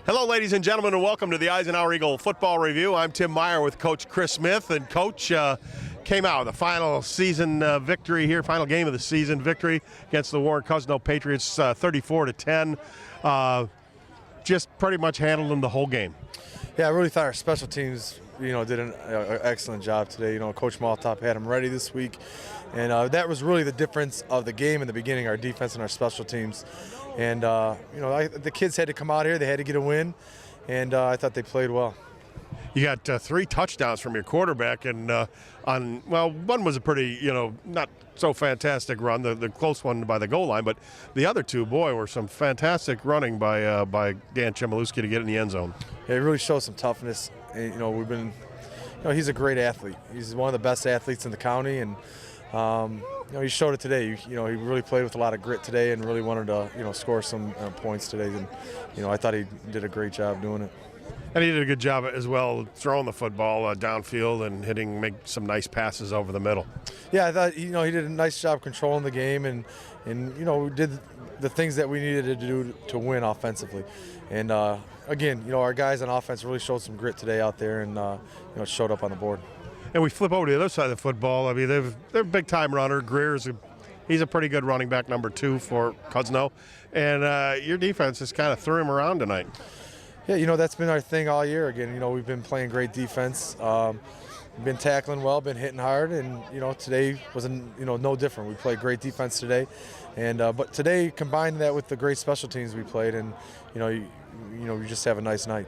Hello, ladies and gentlemen, and welcome to the Eisenhower Eagle Football Review. I'm Tim Meyer with Coach Chris Smith, and Coach came out with a final season victory here, final game of the season victory against the Warren Cousino Patriots, 34-10. Just pretty much handled them the whole game. Yeah, I really thought our special teams, did an excellent job today. Coach Maltop had them ready this week, and that was really the difference of the game in the beginning, our defense and our special teams. And, the kids had to come out here. They had to get a win, and I thought they played well. You got 3 touchdowns from your quarterback, and one was a pretty, not so fantastic run, the close one by the goal line, but the other 2, boy, were some fantastic running by Dan Chmielewski to get in the end zone. Yeah, he really shows some toughness. And, he's a great athlete. He's one of the best athletes in the county, and he showed it today. He really played with a lot of grit today and really wanted to, score some points today. And, I thought he did a great job doing it. And he did a good job as well throwing the football downfield and make some nice passes over the middle. Yeah, I thought, he did a nice job controlling the game and did the things that we needed to do to win offensively. And, again, our guys on offense really showed some grit today out there and, showed up on the board. And we flip over to the other side of the football. I mean, they're a big-time runner. He's a pretty good running back, number 2 for Cousino. And your defense just kind of threw him around tonight. Yeah, that's been our thing all year. Again, we've been playing great defense. We've been tackling well, been hitting hard, and today was no different. We played great defense today, and but today combined that with the great special teams we played, and we just have a nice night.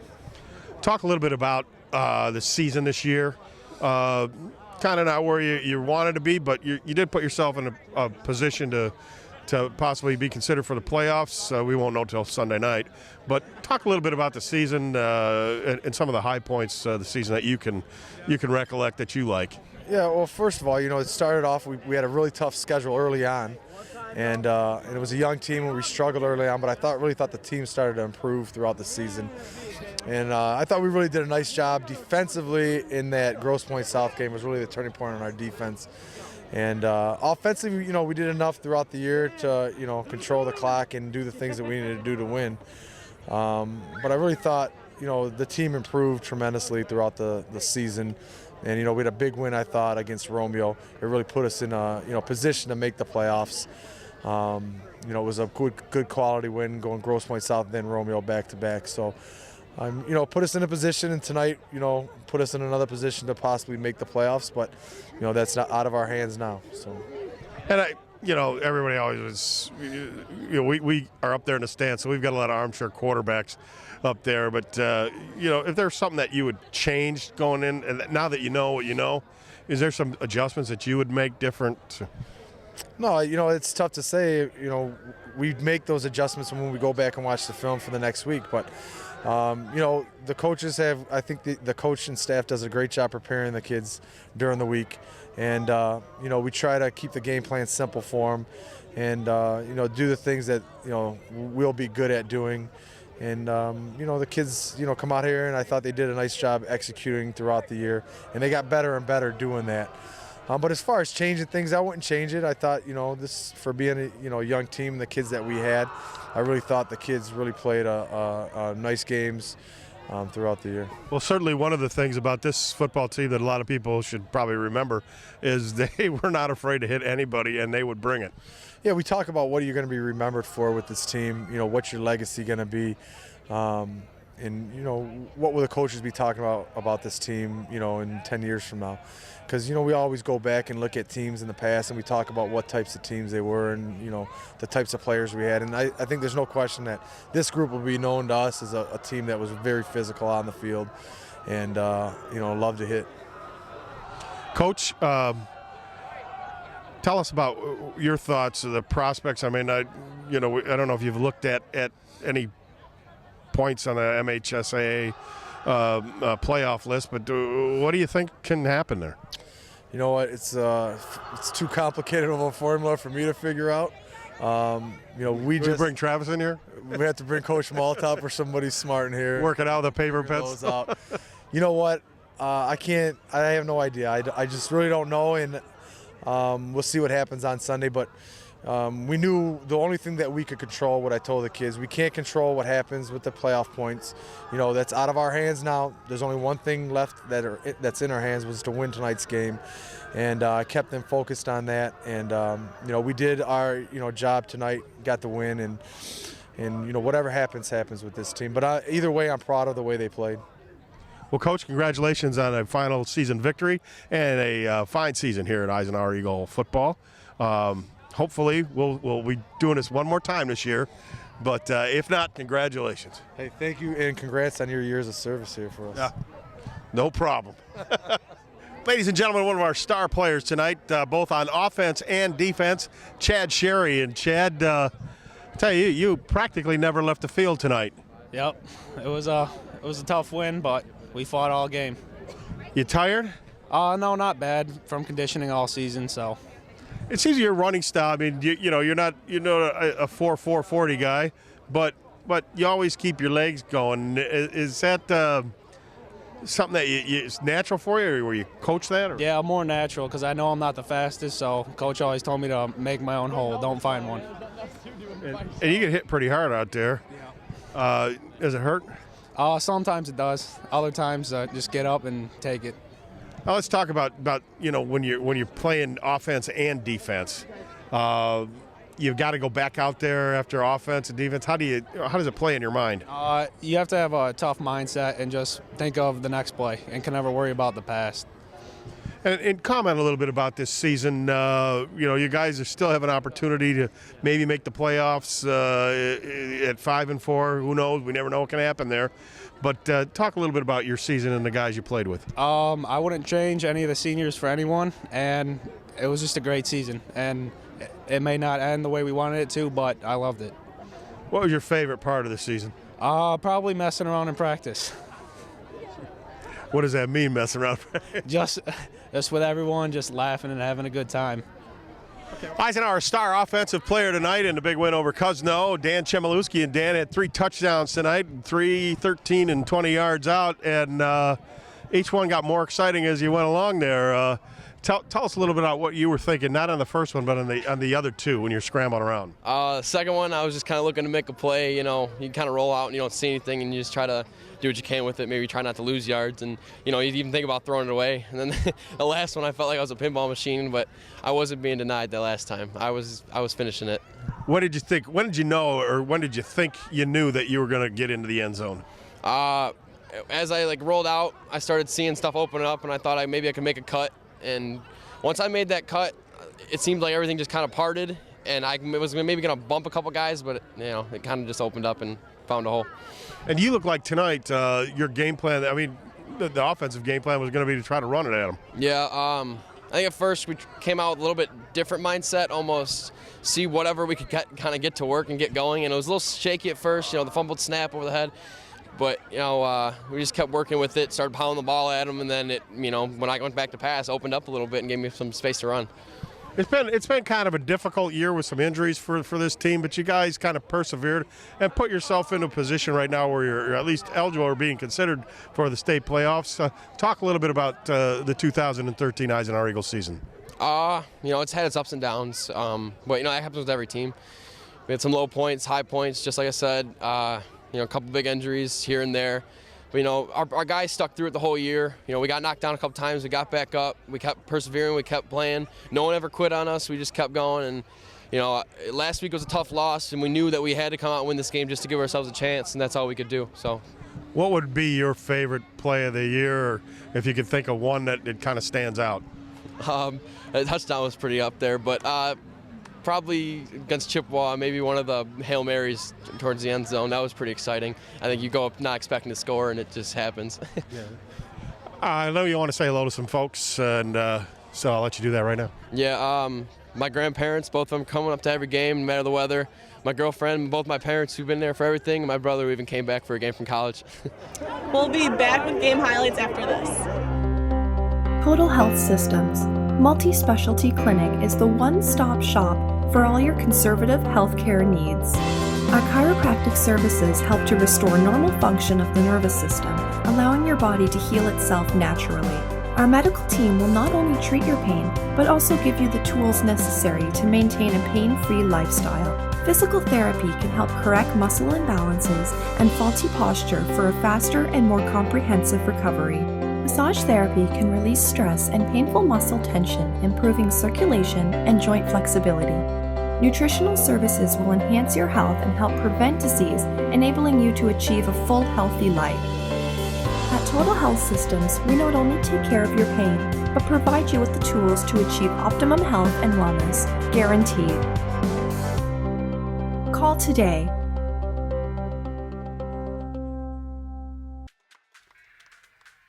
Talk a little bit about the season this year. Kind of not where you wanted to be, but you did put yourself in a position to possibly be considered for the playoffs. We won't know till Sunday night. But talk a little bit about the season and some of the high points of the season that you can recollect that you like. Yeah, well, first of all, it started off, we had a really tough schedule early on. And it was a young team and we struggled early on, but I really thought the team started to improve throughout the season. And I thought we really did a nice job defensively in that Grosse Pointe South game. Was really the turning point on our defense. And offensively, we did enough throughout the year to, control the clock and do the things that we needed to do to win. But I really thought, the team improved tremendously throughout the season. And, we had a big win, I thought, against Romeo. It really put us in a, position to make the playoffs. It was a good quality win going Grosse Pointe South, then Romeo back-to-back. So, put us in a position, and tonight, put us in another position to possibly make the playoffs. But, that's not out of our hands now. So, and everybody always was, we are up there in the stands, so we've got a lot of armchair quarterbacks up there. But, if there's something that you would change going in, and now that you know what you know, is there some adjustments that you would make different? No, it's tough to say. We make those adjustments when we go back and watch the film for the next week. But, the coaches I think the coach and staff does a great job preparing the kids during the week. And, we try to keep the game plan simple for them and, do the things that, we'll be good at doing. And, the kids, come out here, and I thought they did a nice job executing throughout the year. And they got better and better doing that. But as far as changing things, I wouldn't change it. I thought, this for being a young team, the kids that we had, I really thought the kids really played nice games throughout the year. Well, certainly one of the things about this football team that a lot of people should probably remember is they were not afraid to hit anybody, and they would bring it. Yeah, we talk about what are you going to be remembered for with this team. What's your legacy going to be? And, what will the coaches be talking about this team, in 10 years from now? Because, we always go back and look at teams in the past and we talk about what types of teams they were and, the types of players we had. And I think there's no question that this group will be known to us as a team that was very physical on the field and, loved to hit. Coach, tell us about your thoughts of the prospects. I mean, I don't know if you've looked at any points on the MHSAA playoff list, but what do you think can happen there? You know what? It's too complicated of a formula for me to figure out. We just bring Travis in here. We have to bring Coach Maltop or somebody smart in here. Work it out with the paper pets. You know what? I can't. I have no idea. I just really don't know, and we'll see what happens on Sunday. But We knew the only thing that we could control, what I told the kids, we can't control what happens with the playoff points. That's out of our hands now. There's only one thing left that's in our hands, was to win tonight's game. And I kept them focused on that. And, we did our, job tonight, got the win. And whatever happens with this team. But either way, I'm proud of the way they played. Well, Coach, congratulations on a final season victory and a fine season here at Eisenhower Eagle football. Hopefully, we'll be doing this one more time this year. But if not, congratulations. Hey, thank you, and congrats on your years of service here for us. Yeah, no problem. Ladies and gentlemen, one of our star players tonight, both on offense and defense, Chad Sherry. And Chad, tell you practically never left the field tonight. Yep, it was a tough win, but we fought all game. You tired? No, not bad from conditioning all season. So it seems your running style. I mean, you're not a 4.40 guy, but you always keep your legs going. Is that something that is natural for you, or were you coach that? Or? Yeah, more natural because I know I'm not the fastest. So coach always told me to make my own hole, don't find one. And you get hit pretty hard out there. Yeah. Does it hurt? Sometimes it does. Other times, just get up and take it. Now let's talk about when you're playing offense and defense. You've got to go back out there after offense and defense. How does it play in your mind? You have to have a tough mindset and just think of the next play and can never worry about the past. And comment a little bit about this season. You guys still have an opportunity to maybe make the playoffs at 5-4. Who knows? We never know what can happen there. But talk a little bit about your season and the guys you played with. I wouldn't change any of the seniors for anyone, and it was just a great season. And it may not end the way we wanted it to, but I loved it. What was your favorite part of the season? Probably messing around in practice. What does that mean, messing around? just with everyone, just laughing and having a good time. Eisenhower star offensive player tonight in the big win over Cousino. Dan Chmielewski, and Dan had 3 touchdowns tonight, 3, 13, and 20 yards out, and each one got more exciting as you went along there. Tell us a little bit about what you were thinking, not on the first one, but on the other 2 when you're scrambling around. The second one, I was just kind of looking to make a play. You kind of roll out and you don't see anything, and you just try to do what you can with it. Maybe try not to lose yards, and you even think about throwing it away. And then the last one, I felt like I was a pinball machine, but I wasn't being denied that last time. I was finishing it. What did you think? When did you know, or when did you think you knew that you were going to get into the end zone? As I rolled out, I started seeing stuff open up, and I thought maybe I could make a cut. And once I made that cut, it seemed like everything just kind of parted, and I was maybe going to bump a couple guys, but it kind of just opened up and found a hole. And you look like tonight, your game plan, I mean, the offensive game plan was going to be to try to run it at them. Yeah, I think at first we came out with a little bit different mindset, almost see whatever we could kind of get to work and get going. And it was a little shaky at first, the fumbled snap over the head. But, we just kept working with it, started pounding the ball at them, and then when I went back to pass, opened up a little bit and gave me some space to run. It's been kind of a difficult year with some injuries for this team, but you guys kind of persevered and put yourself into a position right now where you're at least eligible or being considered for the state playoffs. Talk a little bit about the 2013 Eisenhower Eagles season. It's had its ups and downs, but that happens with every team. We had some low points, high points, just like I said. A couple big injuries here and there. But, our guys stuck through it the whole year. We got knocked down a couple times. We got back up. We kept persevering. We kept playing. No one ever quit on us. We just kept going. And, last week was a tough loss, and we knew that we had to come out and win this game just to give ourselves a chance, and that's all we could do. So, what would be your favorite play of the year, or if you could think of one that it kind of stands out? The touchdown was pretty up there, but probably against Chippewa, maybe one of the Hail Marys towards the end zone. That was pretty exciting. I think you go up not expecting to score, and it just happens. Yeah. I know you want to say hello to some folks, and so I'll let you do that right now. Yeah, my grandparents, both of them coming up to every game, no matter the weather. My girlfriend, both my parents who've been there for everything, and my brother who even came back for a game from college. We'll be back with game highlights after this. Total Health Systems Multi-Specialty Clinic is the one-stop shop for all your conservative healthcare needs. Our chiropractic services help to restore normal function of the nervous system, allowing your body to heal itself naturally. Our medical team will not only treat your pain, but also give you the tools necessary to maintain a pain-free lifestyle. Physical therapy can help correct muscle imbalances and faulty posture for a faster and more comprehensive recovery. Massage therapy can release stress and painful muscle tension, improving circulation and joint flexibility. Nutritional services will enhance your health and help prevent disease, enabling you to achieve a full, healthy life. At Total Health Systems, we not only take care of your pain, but provide you with the tools to achieve optimum health and wellness, guaranteed. Call today.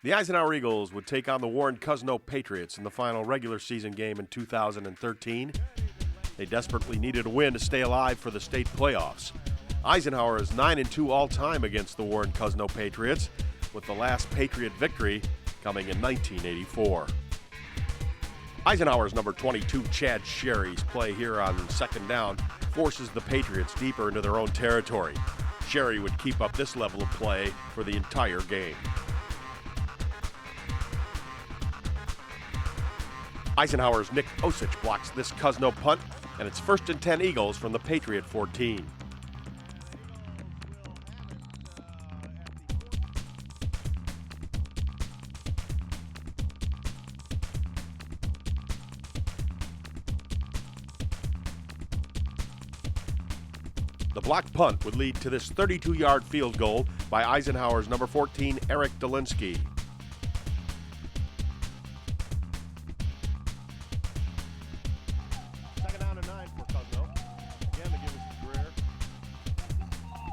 The Eisenhower Eagles would take on the Warren Cousino Patriots in the final regular season game in 2013. They desperately needed a win to stay alive for the state playoffs. Eisenhower is 9-2 all-time against the Warren Cousino Patriots, with the last Patriot victory coming in 1984. Eisenhower's number 22, Chad Sherry's play here on second down forces the Patriots deeper into their own territory. Sherry would keep up this level of play for the entire game. Eisenhower's Nick Osich blocks this Cousino punt, and it's 1st and 10 Eagles from the Patriot 14. The blocked punt would lead to this 32-yard field goal by Eisenhower's number 14, Eric Dolinsky. Second down and 9 for Cousino. Again to give us Greer.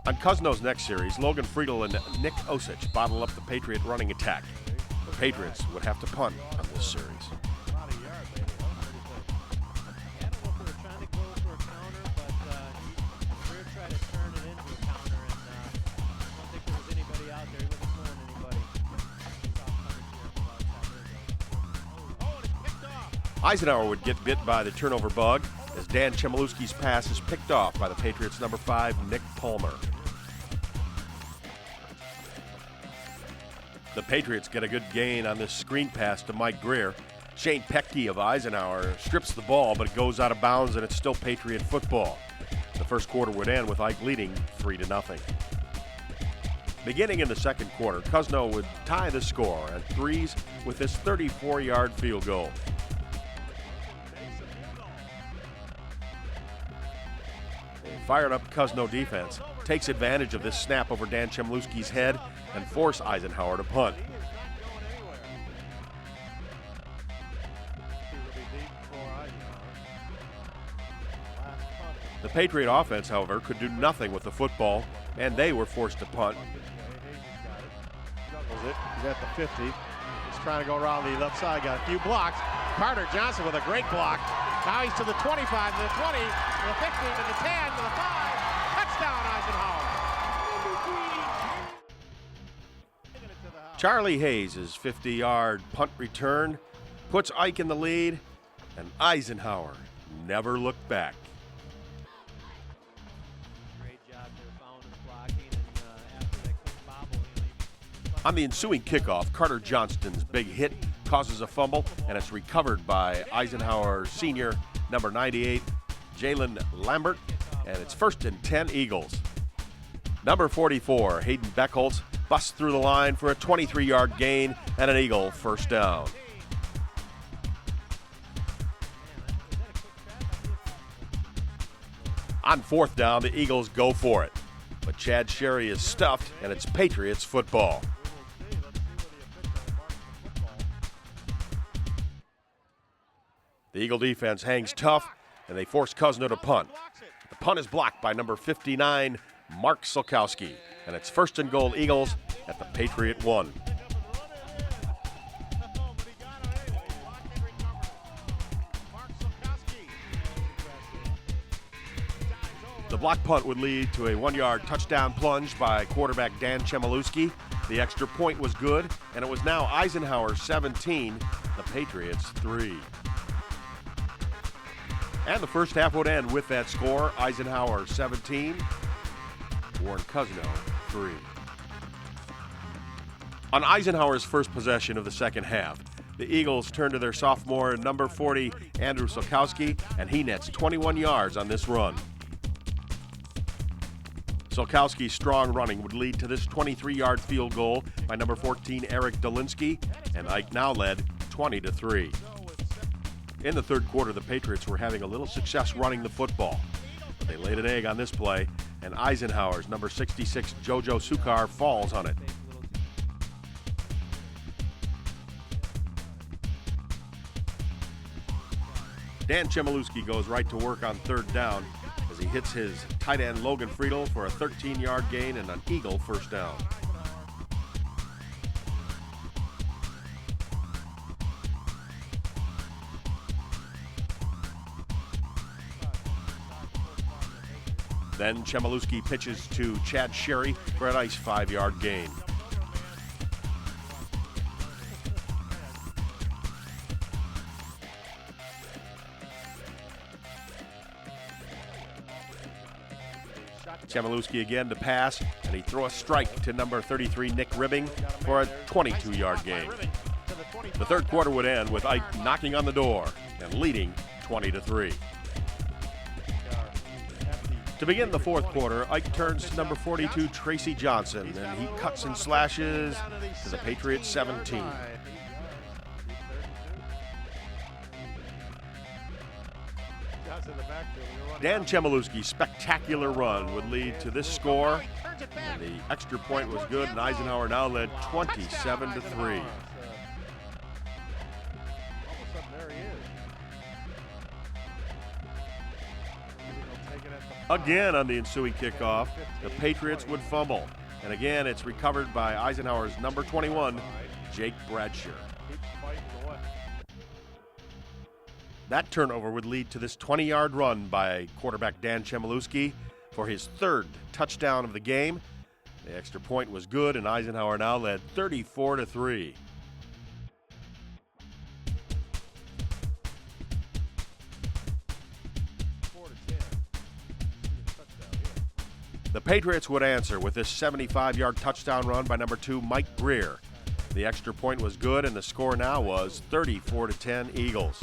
On Cousino's next series, Logan Friedel and Nick Osich bottle up the Patriot running attack. The Patriots would have to punt on this series. Eisenhower would get bit by the turnover bug as Dan Chmielewski's pass is picked off by the Patriots' number 5, Nick Palmer. The Patriots get a good gain on this screen pass to Mike Greer. Shane Pecky of Eisenhower strips the ball, but it goes out of bounds, and it's still Patriot football. The first quarter would end with Ike leading 3-0. Beginning in the second quarter, Cousino would tie the score at threes with this 34-yard field goal. Fired up Cousino defense takes advantage of this snap over Dan Chmielewski's head and force Eisenhower to punt. The Patriot offense, however, could do nothing with the football, and they were forced to punt. He's at the 50. He's trying to go around the left side. Got a few blocks. Carter Johnson with a great block. Now he's to the 25, to the 20, to the 15, to the 10, to the 5. Touchdown, Eisenhower. Charlie Hayes' 50-yard punt return puts Ike in the lead, and Eisenhower never looked back. Great job there, found his blocking, and after that quick bobble, On the ensuing kickoff, Carter Johnston's big hit causes a fumble, and it's recovered by Eisenhower senior number 98, Jalen Lambert, and it's 1st and 10 Eagles. Number 44, Hayden Beckholtz, busts through the line for a 23-yard gain and an Eagle first down. On 4th down, the Eagles go for it, but Chad Sherry is stuffed, and it's Patriots football. The Eagle defense hangs tough, and they force Cousino to punt. The punt is blocked by number 59, Mark Solkowski, and it's 1st and goal Eagles at the Patriot 1. The block punt would lead to a 1-yard touchdown plunge by quarterback Dan Chmielewski. The extra point was good, and it was now Eisenhower 17, the Patriots 3. And the first half would end with that score, Eisenhower 17, Warren Cousino 3. On Eisenhower's first possession of the second half, The Eagles turn to their sophomore, number 40, Andrew Solkowski, and he nets 21 yards on this run. Solkowski's strong running would lead to this 23-yard field goal by number 14, Eric Dolinsky, and Ike now led 20-3. In the third quarter, the Patriots were having a little success running the football. But they laid an egg on this play, and Eisenhower's number 66, Jojo Sukar, falls on it. Dan Chmielewski goes right to work on third down as he hits his tight end Logan Friedel for a 13-yard gain and an Eagle first down. Then Chmielewski pitches to Chad Sherry for a nice 5-yard gain. Chmielewski again to pass, and he throws a strike to number 33, Nick Ribbing, for a 22-yard gain. The third quarter would end with Ike knocking on the door and leading 20-3. To begin the fourth quarter, Ike turns to number 42, Tracy Johnson, and he cuts and slashes to the Patriots 17. Dan Chmielewski's spectacular run would lead to this score, and the extra point was good, and Eisenhower now led 27-3. Again on the ensuing kickoff, the Patriots would fumble, and again it's recovered by Eisenhower's number 21, Jake Bradshaw. That turnover would lead to this 20-yard run by quarterback Dan Chmielewski for his third touchdown of the game. The extra point was good, and Eisenhower now led 34-3. The Patriots would answer with this 75-yard touchdown run by number 2, Mike Greer. The extra point was good, and the score now was 34-10 Eagles.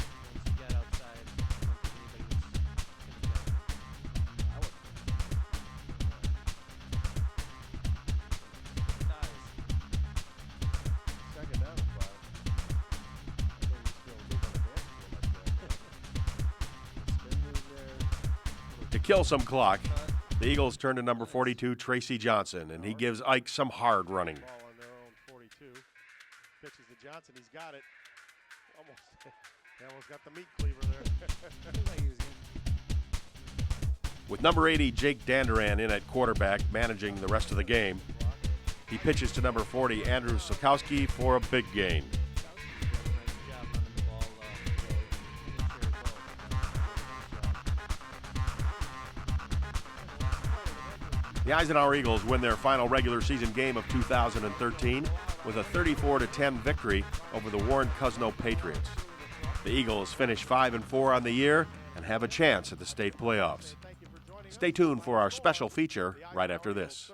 To kill some clock, the Eagles turn to number 42, Tracy Johnson, and he gives Ike some hard running. Ball on their own 42. Pitches to Johnson. He's got it. He almost got the meat cleaver there. With number 80, Jake Danduran, in at quarterback, managing the rest of the game, he pitches to number 40, Andrew Solkowski, for a big gain. The Eisenhower Eagles win their final regular season game of 2013 with a 34-10 victory over the Warren Cousino Patriots. The Eagles finish 5-4 on the year and have a chance at the state playoffs. Stay tuned for our special feature right after this.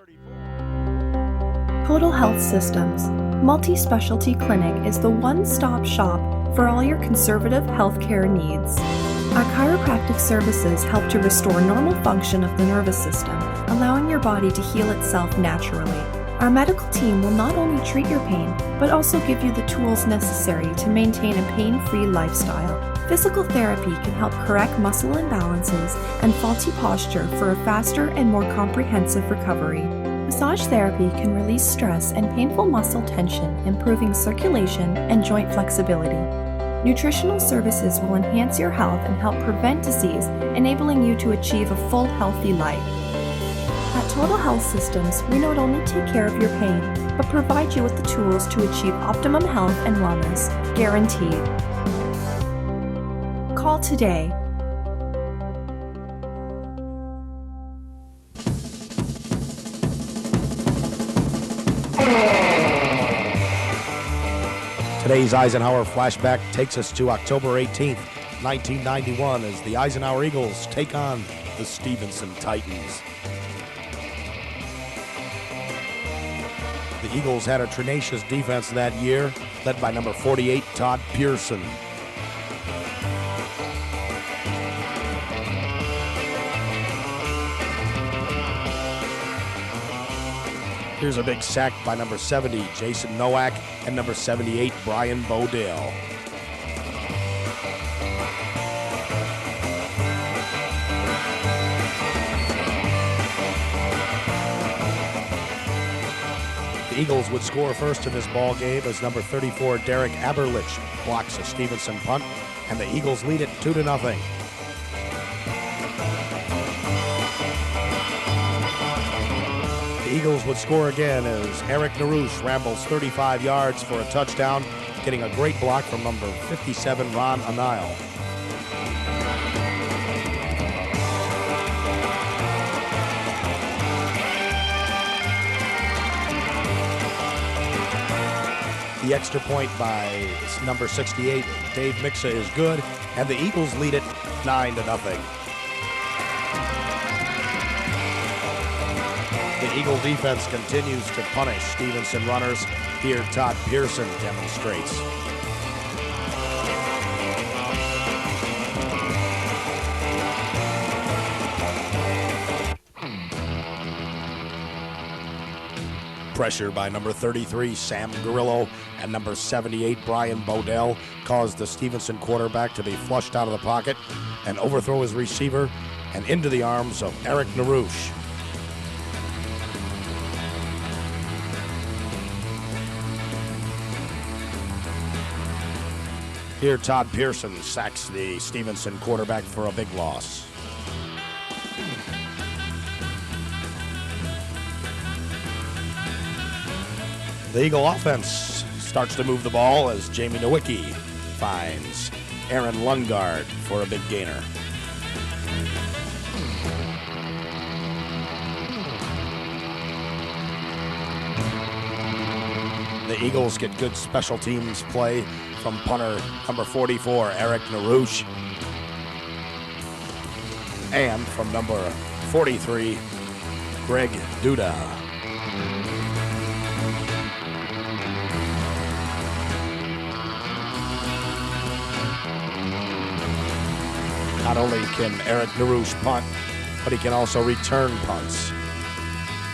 Total Health Systems Multi-Specialty Clinic is the one-stop shop for all your conservative healthcare needs. Our chiropractic services help to restore normal function of the nervous system, allowing your body to heal itself naturally. Our medical team will not only treat your pain, but also give you the tools necessary to maintain a pain-free lifestyle. Physical therapy can help correct muscle imbalances and faulty posture for a faster and more comprehensive recovery. Massage therapy can release stress and painful muscle tension, improving circulation and joint flexibility. Nutritional services will enhance your health and help prevent disease, enabling you to achieve a full, healthy life. At Total Health Systems, we not only take care of your pain, but provide you with the tools to achieve optimum health and wellness, guaranteed. Call today. Today's Eisenhower flashback takes us to October 18th, 1991, as the Eisenhower Eagles take on the Stevenson Titans. The Eagles had a tenacious defense that year, led by number 48, Todd Pearson. Here's a big sack by number 70, Jason Nowak, and number 78, Brian Bodale. The Eagles would score first in this ball game as number 34, Derek Aberlich, blocks a Stevenson punt, and the Eagles lead it 2-0. The Eagles would score again as Eric Narouche rambles 35 yards for a touchdown, getting a great block from number 57, Ron Anile. The extra point by number 68, Dave Mixa, is good, and the Eagles lead it 9-0. The Eagle defense continues to punish Stevenson runners. Here, Todd Pearson demonstrates. Pressure by number 33, Sam Grillo, and number 78, Brian Bodell, caused the Stevenson quarterback to be flushed out of the pocket and overthrow his receiver and into the arms of Eric Narouche. Here, Todd Pearson sacks the Stevenson quarterback for a big loss. The Eagle offense starts to move the ball as Jamie Nowicki finds Aaron Lundgaard for a big gainer. The Eagles get good special teams play from punter number 44, Eric Narouche, and from number 43, Greg Duda. Not only can Eric Narouche punt, but he can also return punts.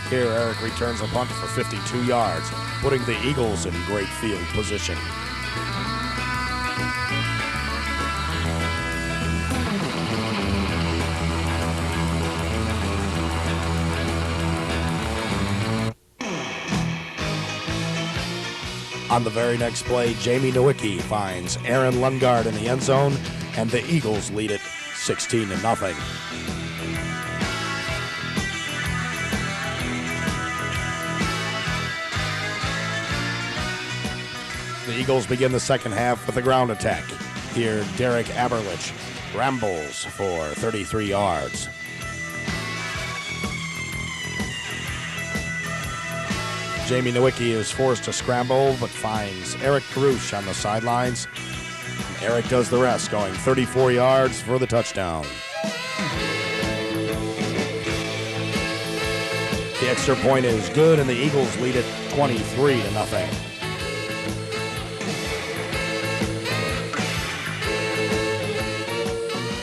Here, Eric returns a punt for 52 yards, putting the Eagles in great field position. On the very next play, Jamie Nowicki finds Aaron Lundgaard in the end zone, and the Eagles lead it 16-0. The Eagles begin the second half with a ground attack. Here, Derek Aberlich rambles for 33 yards. Jamie Nowicki is forced to scramble, but finds Eric Narouche on the sidelines. Eric does the rest, going 34 yards for the touchdown. The extra point is good, and the Eagles lead it 23-0.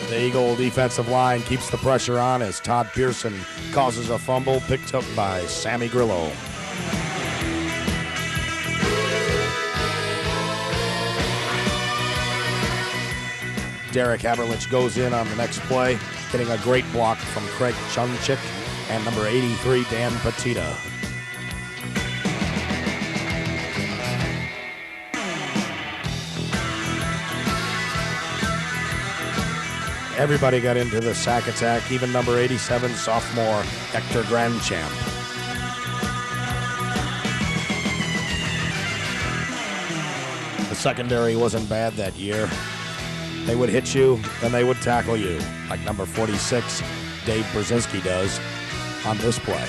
The Eagle defensive line keeps the pressure on as Todd Pearson causes a fumble picked up by Sammy Grillo. Derek Aberlich goes in on the next play, getting a great block from Craig Chunchik and number 83, Dan Petita. Everybody got into the sack attack, even number 87, sophomore Hector Grandchamp. The secondary wasn't bad that year. They would hit you, then they would tackle you, like number 46, Dave Brzezinski does on this play.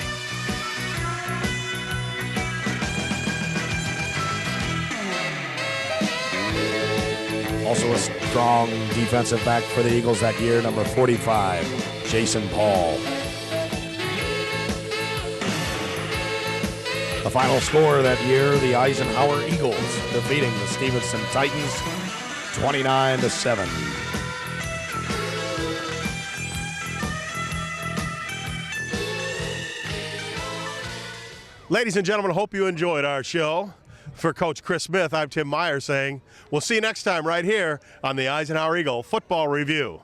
Also a strong defensive back for the Eagles that year, number 45, Jason Paul. The final score that year, the Eisenhower Eagles defeating the Stevenson Titans 29-7. Ladies and gentlemen, hope you enjoyed our show. For Coach Chris Smith, I'm Tim Meyer saying we'll see you next time right here on the Eisenhower Eagle Football Review.